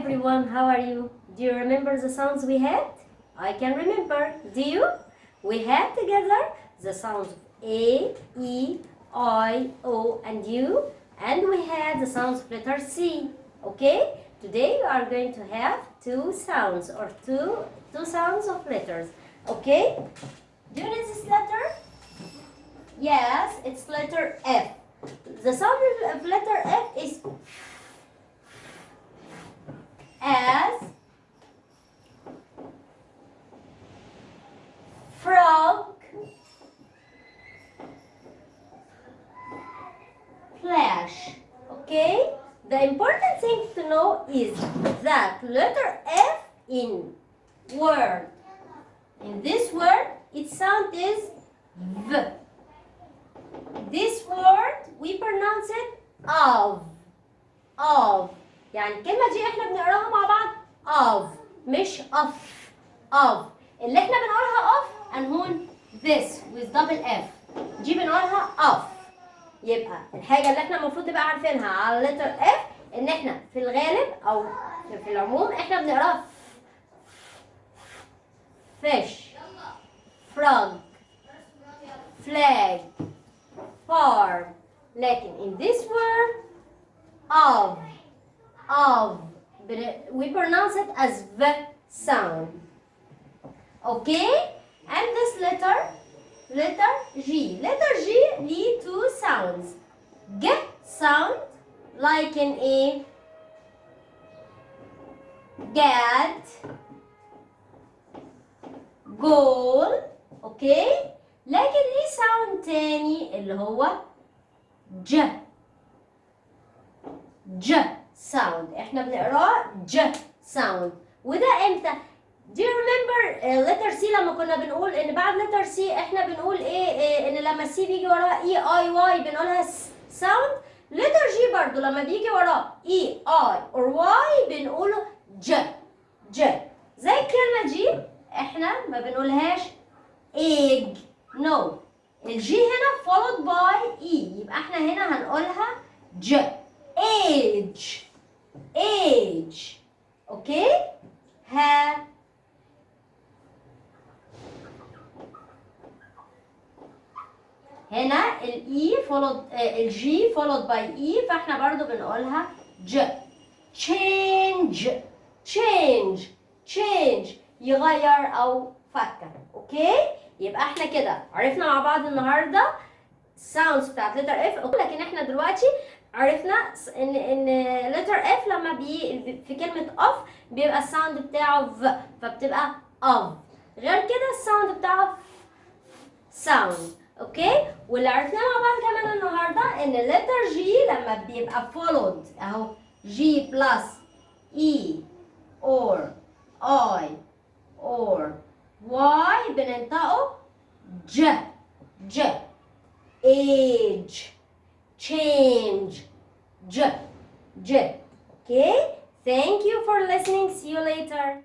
everyone, how are you? Do you remember the sounds we had? I can remember. Do you? We had together the sounds of A, E, I, O, and U, and we had the sounds of letter C. Okay? Today we are going to have two sounds or two sounds of letters. Okay? Do you know this letter? Yes, it's letter F. The sound of letter F is as frog, flash. Okay? The important thing to know is that letter F in word, in this word, its sound is V. This word we pronounce it of. يعني الكلمة دي احنا بنقراها مع بعض of مش of. اللي احنا بنقولها of and هون this with double F دي بنقولها of. يبقى الحاجة اللي احنا المفروض نبقى عارفينها على letter F ان احنا في الغالب او في العموم احنا بنقراها fish, frog, flag, farm. لكن in this word of we pronounce it as V sound. Okay? And this letter G. Letter G lead two sounds. G sound like in a get, goal. Okay? لكن ليه sound تاني اللي هو ج sound. احنا بنقراه ج sound. وده امتى؟ Do you remember letter C لما كنا بنقول ان بعد letter C احنا بنقول ايه ان لما C بيجي وراها E I Y بنقولها sound. letter G برضو لما بيجي وراه E I or Y بنقوله ج. زي الكلمة دي احنا ما بنقولهاش egg. no. الجي هنا followed by E يبقى احنا هنا هنقولها ج. age. اوكي؟ ها هنا الاي followed الجي followed by E فاحنا برضو بنقولها ج. change يغير او فكر. اوكي؟ يبقى احنا كده عرفنا مع بعض النهارده الساوندز بتاعت لتر اف. لكن احنا دلوقتي عرفنا ان لتر اف لما في كلمه اوف بيبقى الساوند بتاعه ف فبتبقى اوف. غير كده الساوند بتاعه ساوند. اوكي؟ واللي عرفناه مع بعض كمان النهارده ان لتر جي لما بيبقى followed اهو جي بلس اي اور اي اور واي بننطقه ج. age, change, j. Okay? Thank you for listening. See you later.